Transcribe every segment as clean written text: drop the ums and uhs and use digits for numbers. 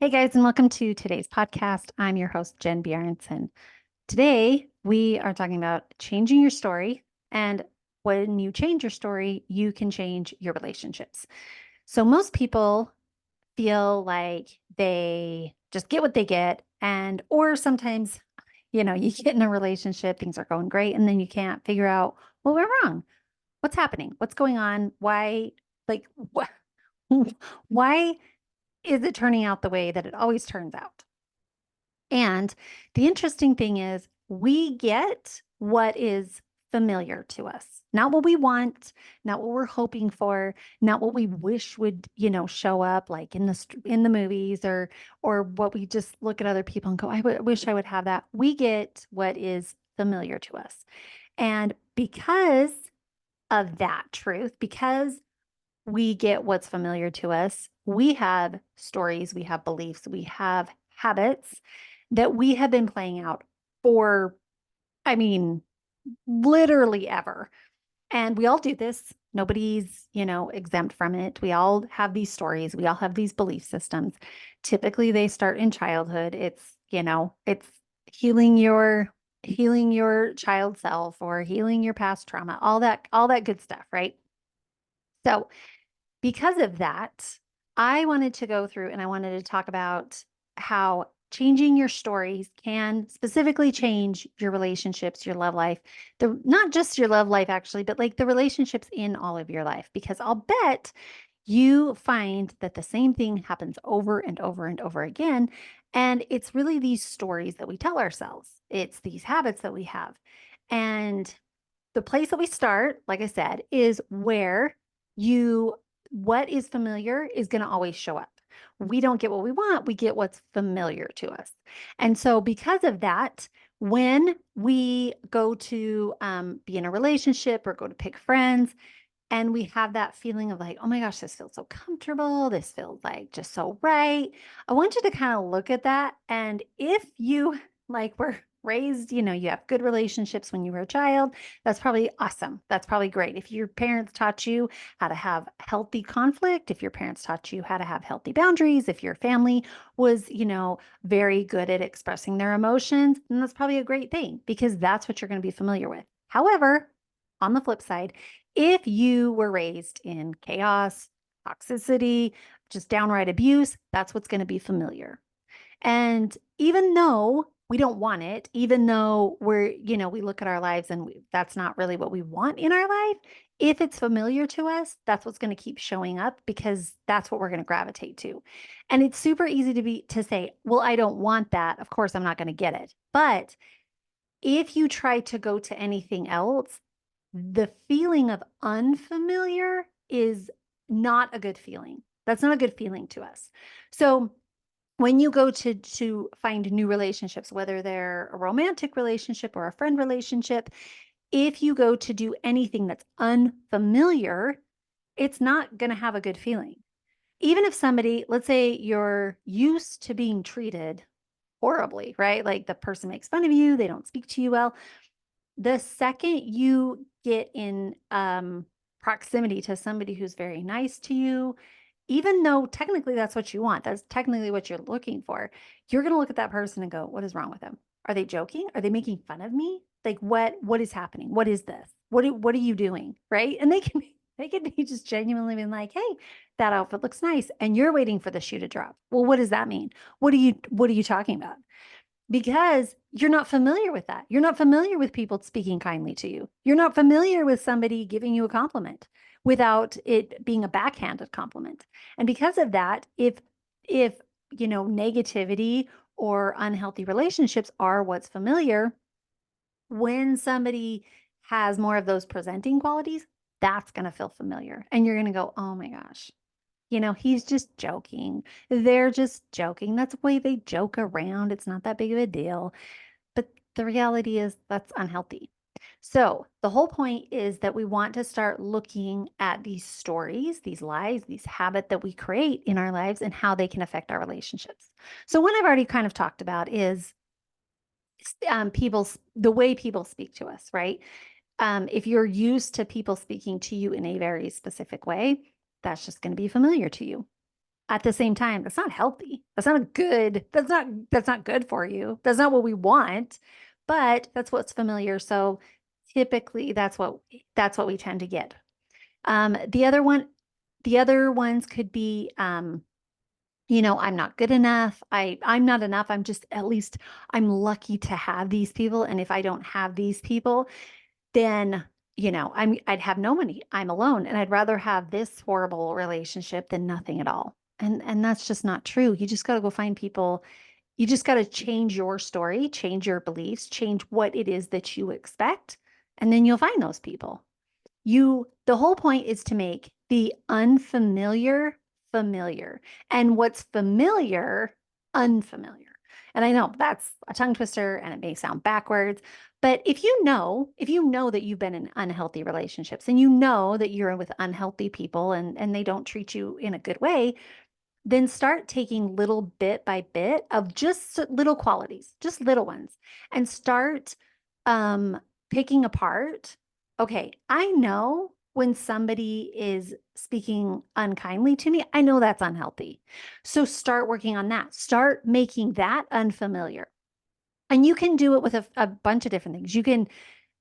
Hey guys, and welcome to today's podcast. I'm your host, Jen Bjornson. Today, we are talking about changing your story. And when you change your story, you can change your relationships. So, most people feel like they just get what they get. Or sometimes, you get in a relationship, things are going great, and then you can't figure out what went wrong. What's happening? What's going on? Why, like, what? Why is it turning out the way that it always turns out? And the interesting thing is, we get what is familiar to us, not what we want, not what we're hoping for, not what we wish would, show up like in the movies or what we just look at other people and go, wish I would have that. We get what is familiar to us. And because of that truth, because we get what's familiar to us, we have stories, we have beliefs, we have habits that we have been playing out for, I mean, literally ever. And we all do this. Nobody's, exempt from it. We all have these stories. We all have these belief systems. Typically they start in childhood. It's healing your child self or healing your past trauma, all that good stuff, right? So, because of that, I wanted to go through and I wanted to talk about how changing your stories can specifically change your relationships, your love life, not just your love life actually, but like the relationships in all of your life. Because I'll bet you find that the same thing happens over and over and over again. And it's really these stories that we tell ourselves, it's these habits that we have. And the place that we start, like I said, is where you what is familiar is going to always show up. We don't get what we want, we get what's familiar to us. And so because of that, when we go to be in a relationship or go to pick friends, and we have that feeling of like, oh my gosh, this feels so comfortable. This feels like just so right. I want you to kind of look at that. And if you like were raised, you have good relationships when you were a child, that's probably awesome. That's probably great. If your parents taught you how to have healthy conflict, if your parents taught you how to have healthy boundaries, if your family was, very good at expressing their emotions, then that's probably a great thing because that's what you're going to be familiar with. However, on the flip side, if you were raised in chaos, toxicity, just downright abuse, that's what's going to be familiar. And even though we don't want it, even though we look at our lives and that's not really what we want in our life, if it's familiar to us, that's what's going to keep showing up because that's what we're going to gravitate to. And it's super easy to say, well, I don't want that. Of course, I'm not going to get it. But if you try to go to anything else, the feeling of unfamiliar is not a good feeling. That's not a good feeling to us. So when you go to find new relationships, whether they're a romantic relationship or a friend relationship, if you go to do anything that's unfamiliar, it's not going to have a good feeling. Even if somebody, let's say you're used to being treated horribly, right? Like the person makes fun of you, they don't speak to you well, the second you get in proximity to somebody who's very nice to you, even though technically that's what you want, that's technically what you're looking for, you're going to look at that person and go, what is wrong with them? Are they joking? Are they making fun of me? Like what is happening? What is this? What are you doing? Right? And they can be just genuinely being like, hey, that outfit looks nice. And you're waiting for the shoe to drop. Well, what does that mean? What are you talking about? Because you're not familiar with that. You're not familiar with people speaking kindly to you. You're not familiar with somebody giving you a compliment without it being a backhanded compliment. And because of that, if negativity or unhealthy relationships are what's familiar, when somebody has more of those presenting qualities, that's going to feel familiar. And you're going to go, "Oh my gosh, he's just joking. They're just joking. That's the way they joke around. It's not that big of a deal." But the reality is that's unhealthy. So the whole point is that we want to start looking at these stories, these lies, these habits that we create in our lives and how they can affect our relationships. So one I've already kind of talked about is the way people speak to us, right? If you're used to people speaking to you in a very specific way, that's just going to be familiar to you. At the same time, that's not healthy. That's not good for you. That's not what we want, but that's what's familiar. So typically that's what we tend to get. The other ones could be, I'm not good enough. I'm not enough. I'm just, at least I'm lucky to have these people. And if I don't have these people, then, I'd have no money. I'm alone. And I'd rather have this horrible relationship than nothing at all. And that's just not true. You just got to go find people. You just got to change your story, change your beliefs, change what it is that you expect, and then you'll find those people. The whole point is to make the unfamiliar familiar and what's familiar unfamiliar. And I know that's a tongue twister and it may sound backwards, but if you know that you've been in unhealthy relationships and you know that you're with unhealthy people and they don't treat you in a good way, then start taking little bit by bit of just little qualities, just little ones, and start um, picking apart. Okay, I know when somebody is speaking unkindly to me, I know that's unhealthy. So start working on that. Start making that unfamiliar. And you can do it with a bunch of different things. You can,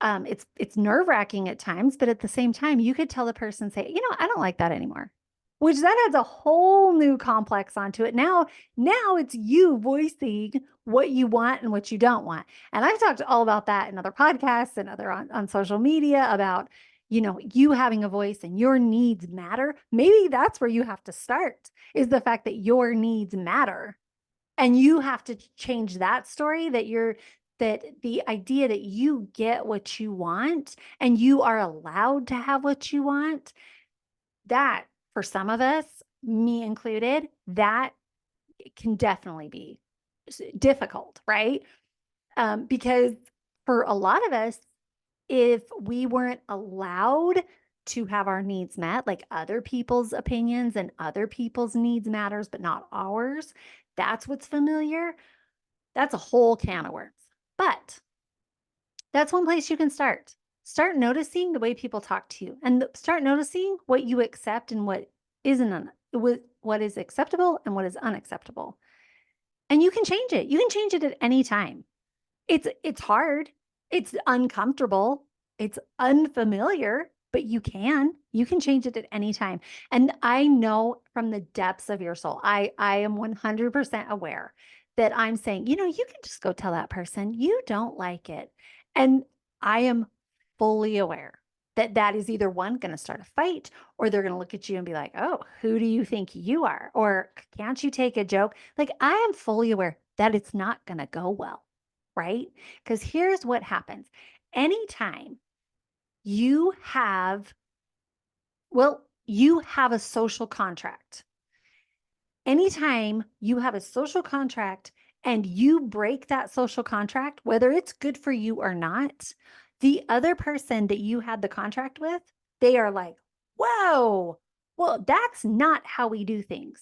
it's nerve-wracking at times, but at the same time, you could tell the person, say, I don't like that anymore. Which that adds a whole new complex onto it. Now it's you voicing what you want and what you don't want. And I've talked all about that in other podcasts and other on social media about, you having a voice and your needs matter. Maybe that's where you have to start, is the fact that your needs matter. And you have to change that story, that the idea that you get what you want and you are allowed to have what you want, that for some of us, me included, that can definitely be difficult, right? Because for a lot of us, if we weren't allowed to have our needs met, like other people's opinions and other people's needs matters, but not ours, that's what's familiar. That's a whole can of worms. But that's one place you can start. Start noticing the way people talk to you and start noticing what you accept and what isn't, what is acceptable and what is unacceptable. And you can change it. You can change it at any time. It's hard. It's uncomfortable. It's unfamiliar, but you can change it at any time. And I know from the depths of your soul, I am 100% aware that I'm saying, you can just go tell that person you don't like it. And I am fully aware that that is either one going to start a fight, or they're going to look at you and be like, oh, who do you think you are? Or can't you take a joke? Like, I am fully aware that it's not going to go well, right? Because here's what happens. Anytime you have, you have a social contract. Anytime you have a social contract and you break that social contract, whether it's good for you or not, the other person that you had the contract with, they are like, whoa, well, that's not how we do things.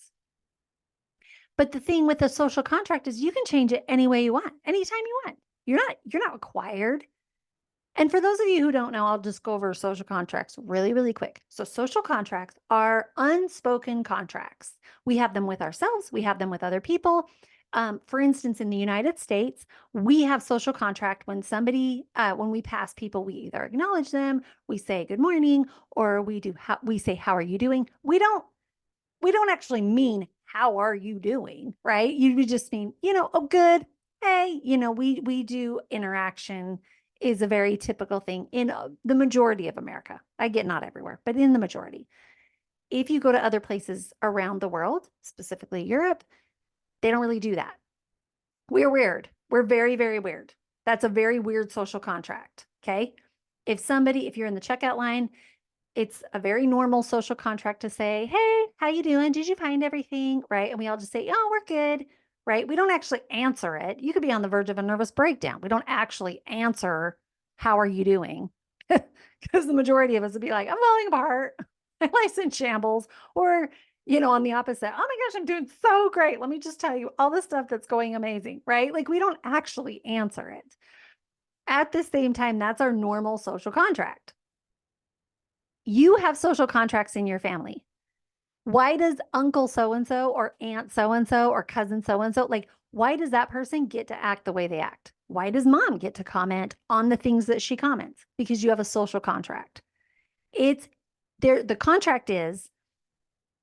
But the thing with a social contract is you can change it any way you want, anytime you want. You're not required. And for those of you who don't know, I'll just go over social contracts really, really quick. So social contracts are unspoken contracts. We have them with ourselves. We have them with other people. For instance, in the United States, we have social contract when when we pass people, we either acknowledge them, we say good morning, or we say, how are you doing? We don't actually mean, how are you doing? Right? You just mean, oh, good. Hey, we do interaction is a very typical thing in the majority of America. I get not everywhere, but in the majority. If you go to other places around the world, specifically Europe, they don't really do that. We're weird. We're very, very weird. That's a very weird social contract. Okay. If you're in the checkout line, it's a very normal social contract to say, hey, how you doing? Did you find everything? Right. And we all just say, oh, we're good. Right. We don't actually answer it. You could be on the verge of a nervous breakdown. We don't actually answer, how are you doing? Because the majority of us would be like, I'm falling apart. My life's in shambles. Or, on the opposite, oh my gosh, I'm doing so great. Let me just tell you all the stuff that's going amazing. Right. Like, we don't actually answer it. At the same time, that's our normal social contract. You have social contracts in your family. Why does uncle so-and-so or aunt so-and-so or cousin so-and-so, like, why does that person get to act the way they act? Why does mom get to comment on the things that she comments? Because you have a social contract. It's there. The contract is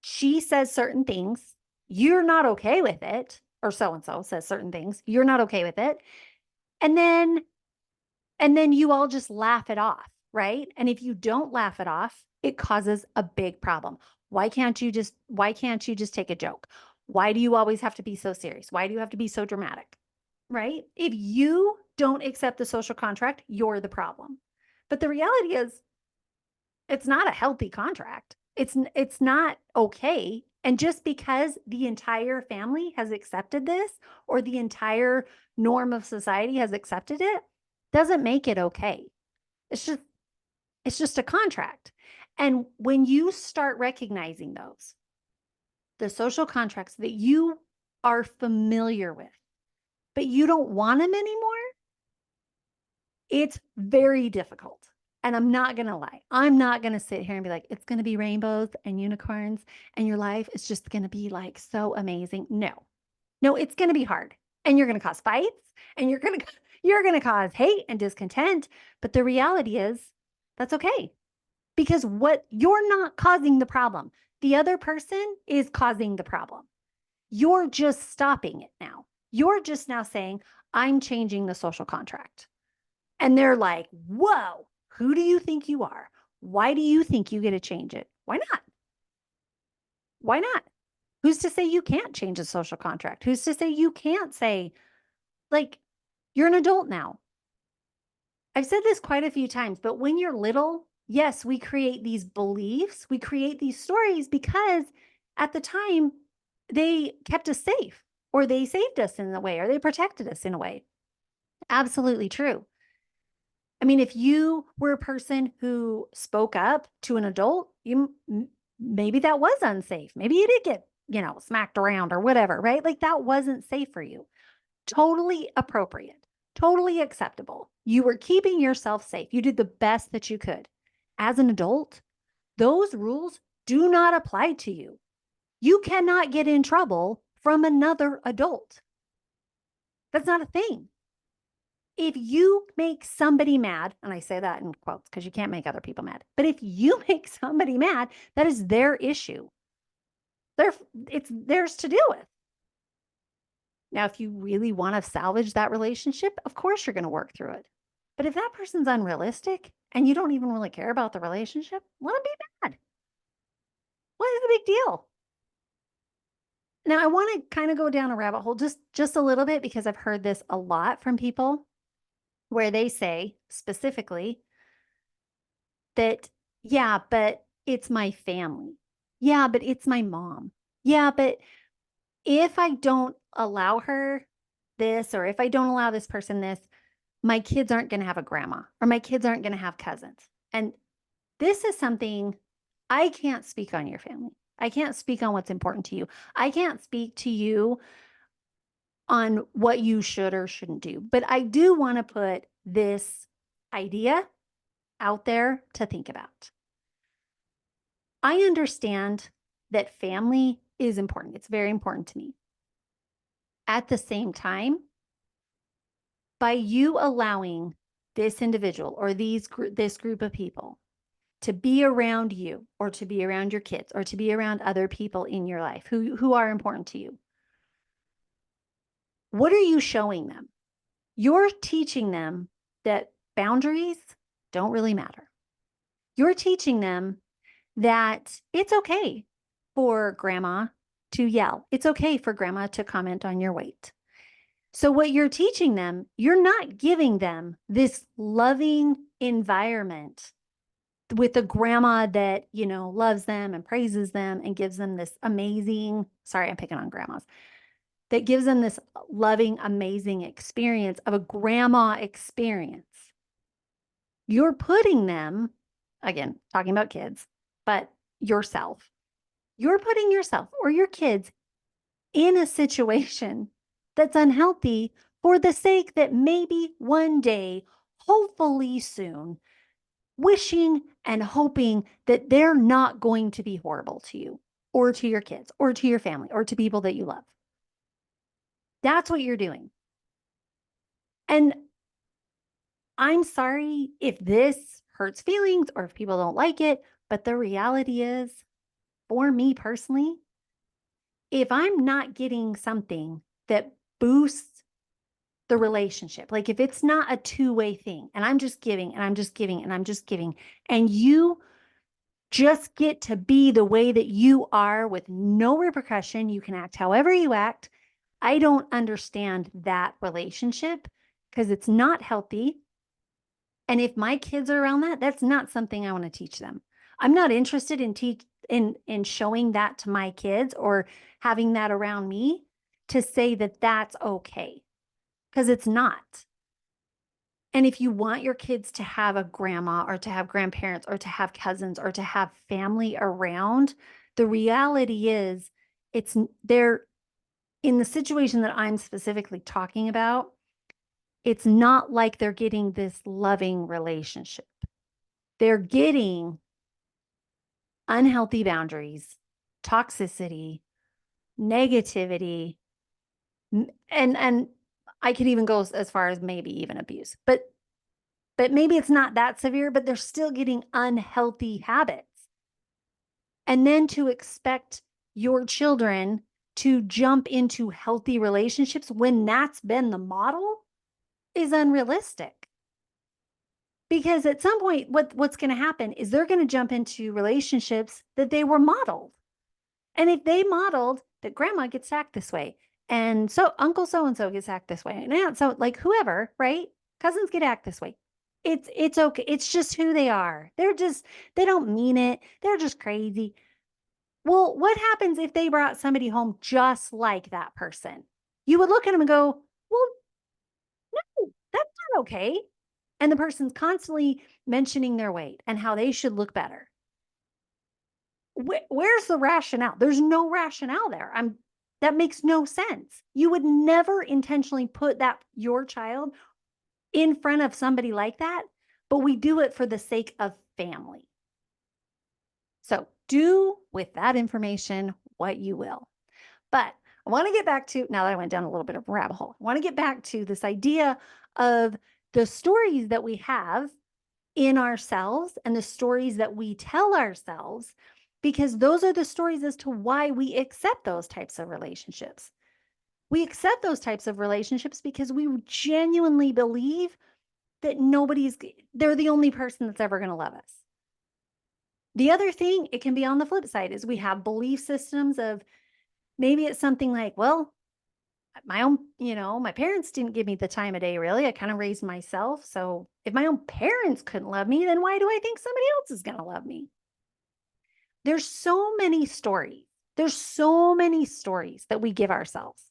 she says certain things. You're not okay with it, or so-and-so says certain things. You're not okay with it. And then you all just laugh it off, right? And if you don't laugh it off, it causes a big problem. Why can't you just take a joke? Why do you always have to be so serious? Why do you have to be so dramatic? Right? If you don't accept the social contract, you're the problem. But the reality is it's not a healthy contract. It's not okay. And just because the entire family has accepted this or the entire norm of society has accepted it doesn't make it okay. It's just it's just a contract. And when you start recognizing those, the social contracts that you are familiar with, but you don't want them anymore, it's very difficult. And I'm not going to lie. I'm not going to sit here and be like, it's going to be rainbows and unicorns and your life is just going to be like so amazing. No, no, it's going to be hard and you're going to cause fights and you're going to cause hate and discontent. But the reality is that's okay because what you're not causing the problem. The other person is causing the problem. You're just stopping it now. You're just now saying, I'm changing the social contract. And they're like, whoa, who do you think you are? Why do you think you get to change it? Why not? Why not? Who's to say you can't change a social contract? Who's to say you can't say, like, you're an adult now? I've said this quite a few times, but when you're little, yes, we create these beliefs, we create these stories because at the time they kept us safe or they saved us in a way or they protected us in a way. Absolutely true. I mean, if you were a person who spoke up to an adult, maybe that was unsafe. Maybe you did get, smacked around or whatever, right? Like that wasn't safe for you. Totally appropriate, totally acceptable. You were keeping yourself safe. You did the best that you could. As an adult, those rules do not apply to you. You cannot get in trouble from another adult. That's not a thing. If you make somebody mad, and I say that in quotes because you can't make other people mad, but if you make somebody mad, that is their issue. It's theirs to deal with. Now, if you really want to salvage that relationship, of course you're going to work through it. But if that person's unrealistic and you don't even really care about the relationship, let them be mad. What is the big deal? Now, I want to kind of go down a rabbit hole just a little bit because I've heard this a lot from people where they say specifically that, yeah, but it's my family. Yeah, but it's my mom. Yeah, but if I don't allow her this, or if I don't allow this person this, my kids aren't going to have a grandma or my kids aren't going to have cousins. And this is something I can't speak on your family. I can't speak on what's important to you. I can't speak to you on what you should or shouldn't do. But I do want to put this idea out there to think about. I understand that family is important. It's very important to me. At the same time, by you allowing this individual or this group of people to be around you or to be around your kids or to be around other people in your life who are important to you, what are you showing them? You're teaching them that boundaries don't really matter. You're teaching them that it's okay for grandma to yell. It's okay for grandma to comment on your weight. So what you're teaching them, you're not giving them this loving environment with a grandma that, loves them and praises them and gives them this amazing, sorry, I'm picking on grandmas, that gives them this loving, amazing experience of a grandma experience. You're putting them, again, talking about kids, but yourself, you're putting yourself or your kids in a situation that's unhealthy for the sake that maybe one day, hopefully soon, wishing and hoping that they're not going to be horrible to you. or to your kids or to your family or to people that you love. That's what you're doing. And I'm sorry if this hurts feelings or if people don't like it, but the reality is, for me personally, if I'm not getting something that boosts the relationship, like if it's not a two-way thing and I'm just giving and I'm just giving and I'm just giving, and you just get to be the way that you are with no repercussion, you can act however you act. I don't understand that relationship because it's not healthy. And if my kids are around that, that's not something I want to teach them. I'm not interested in showing that to my kids or having that around me to say that that's okay, because it's not. And if you want your kids to have a grandma or to have grandparents or to have cousins or to have family around, the reality is it's they're in the situation that I'm specifically talking about. It's not like they're getting this loving relationship. They're getting unhealthy boundaries, toxicity, negativity, and I could even go as far as maybe even abuse. But maybe it's not that severe, but they're still getting unhealthy habits. And then to expect your children to jump into healthy relationships when that's been the model is unrealistic. Because at some point, what's going to happen is they're going to jump into relationships that they were modeled. And if they modeled that grandma gets to act this way, and so uncle so and so gets to act this way, and aunt so like whoever, right? Cousins get to act this way. It's okay. It's just who they are. They don't mean it. They're just crazy. Well, what happens if they brought somebody home just like that person? You would look at them and go, well, no, that's not okay. And the person's constantly mentioning their weight and how they should look better. Where's the rationale? There's no rationale there. That makes no sense. You would never intentionally put that your child in front of somebody like that, but we do it for the sake of family. So do with that information what you will. But I want to get back to, now that I went down a little bit of a rabbit hole, I want to get back to this idea of the stories that we have in ourselves and the stories that we tell ourselves, because those are the stories as to why we accept those types of relationships. We accept those types of relationships because we genuinely believe that they're the only person that's ever going to love us. The other thing, it can be on the flip side, is we have belief systems of maybe it's something like, well, my own, my parents didn't give me the time of day, really. I kind of raised myself. So if my own parents couldn't love me, then why do I think somebody else is going to love me? There's so many stories. There's so many stories that we give ourselves,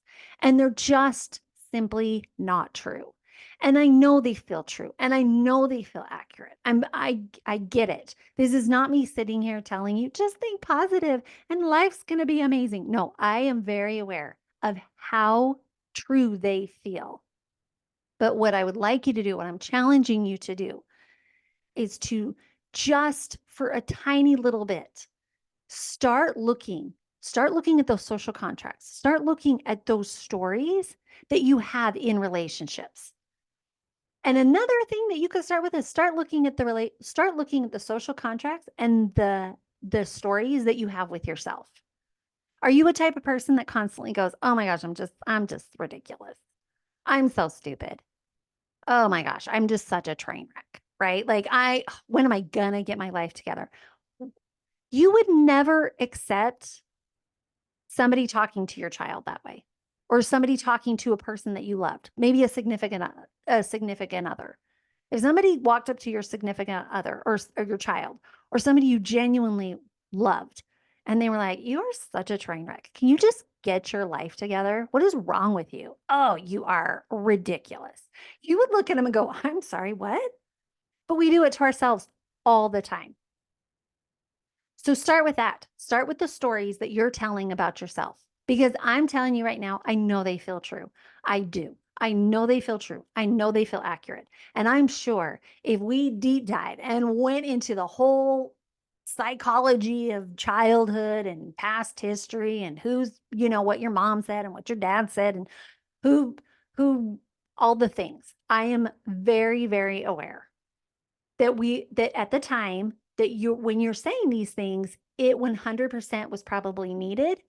and they're just simply not true. And I know they feel true, and I know they feel accurate. I get it. This is not me sitting here telling you just think positive and life's going to be amazing. No, I am very aware of how true they feel. But what I would like you to do, what I'm challenging you to do, is to just for a tiny little bit, start looking at those social contracts, start looking at those stories that you have in relationships. And another thing that you could start with is start looking at the social contracts and the stories that you have with yourself. Are you a type of person that constantly goes, "Oh my gosh, I'm just ridiculous. I'm so stupid. Oh my gosh, I'm just such a train wreck," right? Like when am I gonna get my life together? You would never accept somebody talking to your child that way, or somebody talking to a person that you loved, maybe a significant other. If somebody walked up to your significant other or your child or somebody you genuinely loved and they were like, "You are such a train wreck. Can you just get your life together? What is wrong with you? Oh, you are ridiculous." You would look at them and go, "I'm sorry, what?" But we do it to ourselves all the time. So start with that. Start with the stories that you're telling about yourself, because I'm telling you right now, I know they feel true. I do. I know they feel true. I know they feel accurate. And I'm sure if we deep dive and went into the whole psychology of childhood and past history and who's, what your mom said and what your dad said and who, all the things. I am very, very aware that at the time that when you're saying these things, it 100% was probably needed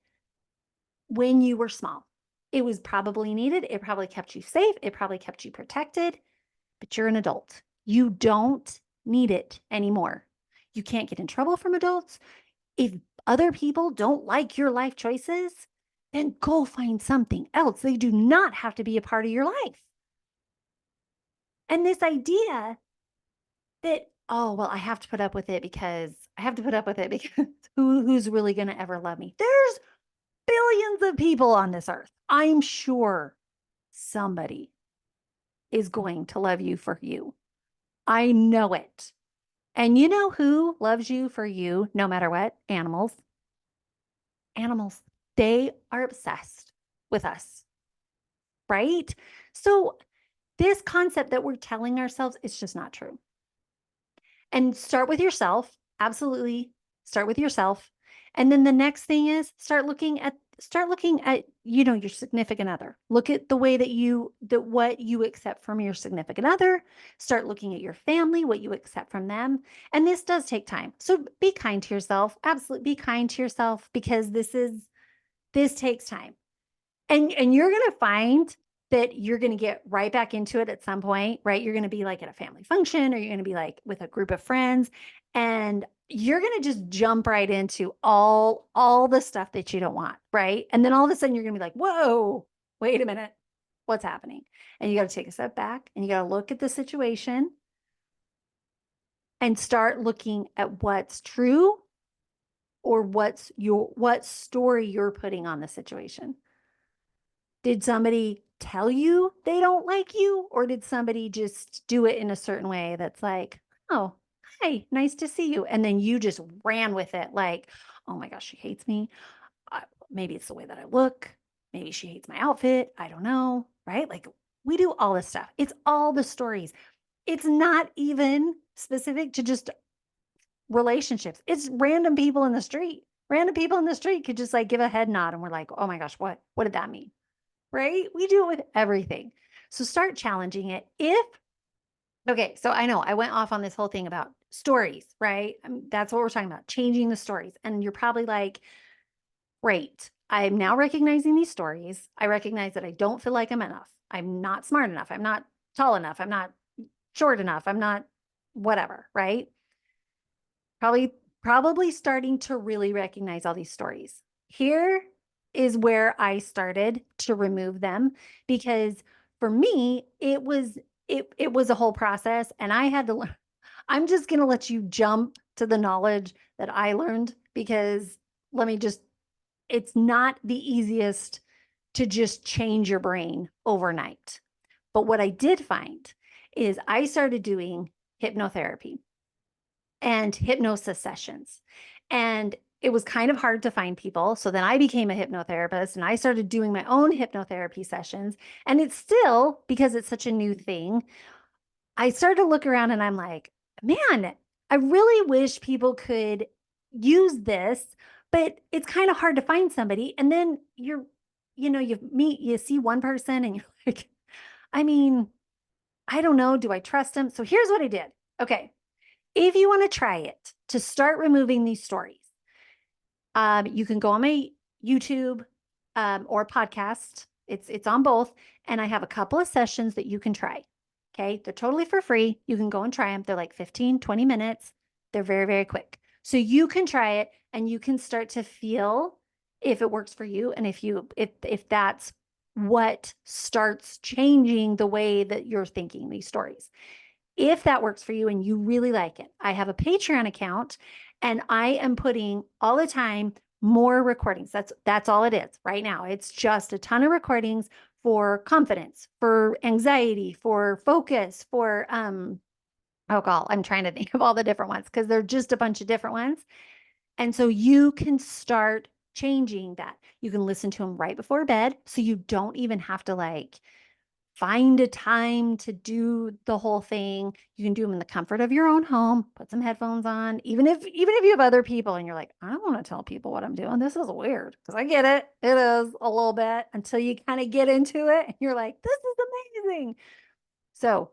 when you were small. It was probably needed. It probably kept you safe. It probably kept you protected, but you're an adult. You don't need it anymore. You can't get in trouble from adults. If other people don't like your life choices, then go find something else. They do not have to be a part of your life. And this idea that, oh, well, I have to put up with it because who's really going to ever love me? There's billions of people on this earth. I'm sure somebody is going to love you for you. I know it. And you know who loves you for you no matter what? Animals. Animals. They are obsessed with us, right? So this concept that we're telling ourselves is just not true. And start with yourself. Absolutely. Start with yourself. And then the next thing is start looking at your significant other. Look at the way what you accept from your significant other. Start looking at your family, what you accept from them. And this does take time. So be kind to yourself. Absolutely be kind to yourself because this takes time. And you're going to find that you're going to get right back into it at some point, right? You're going to be like at a family function or you're going to be like with a group of friends and you're going to just jump right into all the stuff that you don't want, right? And then all of a sudden you're going to be like, whoa, wait a minute. What's happening? And you got to take a step back and you got to look at the situation and start looking at what's true or what story you're putting on the situation. Did somebody tell you they don't like you? Or did somebody just do it in a certain way that's like, oh, hi, nice to see you. And then you just ran with it like, oh my gosh, she hates me. Maybe it's the way that I look. Maybe she hates my outfit. I don't know. Right? Like we do all this stuff. It's all the stories. It's not even specific to just relationships. It's random people in the street. Random people in the street could just like give a head nod and we're like, oh my gosh, what did that mean? Right? We do it with everything. So start challenging it. Okay, so I know I went off on this whole thing about stories, right? That's what we're talking about, changing the stories. And you're probably like, great, I'm now recognizing these stories. I recognize that I don't feel like I'm enough. I'm not smart enough. I'm not tall enough. I'm not short enough. I'm not whatever, right? Probably starting to really recognize all these stories. Here is where I started to remove them because for me it was a whole process and I had to learn. I'm just going to let you jump to the knowledge that I learned because it's not the easiest to just change your brain overnight. But what I did find is I started doing hypnotherapy and hypnosis sessions. And it was kind of hard to find people. So then I became a hypnotherapist and I started doing my own hypnotherapy sessions. And it's still, because it's such a new thing, I started to look around and I'm like, man, I really wish people could use this, but it's kind of hard to find somebody. And then you see one person and you're like, I mean, I don't know. Do I trust him? So here's what I did. Okay. If you want to try it to start removing these stories, you can go on my YouTube or podcast. It's on both. And I have a couple of sessions that you can try. Okay. They're totally for free. You can go and try them. They're like 15, 20 minutes. They're very, very quick. So you can try it and you can start to feel if it works for you. And if that's what starts changing the way that you're thinking these stories. If that works for you and you really like it, I have a Patreon account and I am putting all the time more recordings. That's all it is right now. It's just a ton of recordings for confidence, for anxiety, for focus, for oh god, I'm trying to think of all the different ones because they're just a bunch of different ones. And so you can start changing that. You can listen to them right before bed so you don't even have to like find a time to do the whole thing. You can do them in the comfort of your own home, put some headphones on, even if you have other people and you're like, I don't want to tell people what I'm doing. This is weird. Because I get it. It is a little bit until you kind of get into it and you're like, this is amazing. So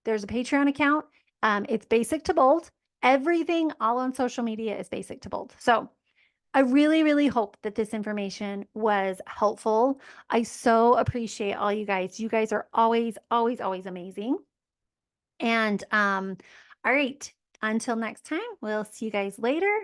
there's a Patreon account. It's basic to bold. Everything all on social media is basic to bold. So I really, really hope that this information was helpful. I so appreciate all you guys. You guys are always, always, always amazing. And all right, until next time, we'll see you guys later.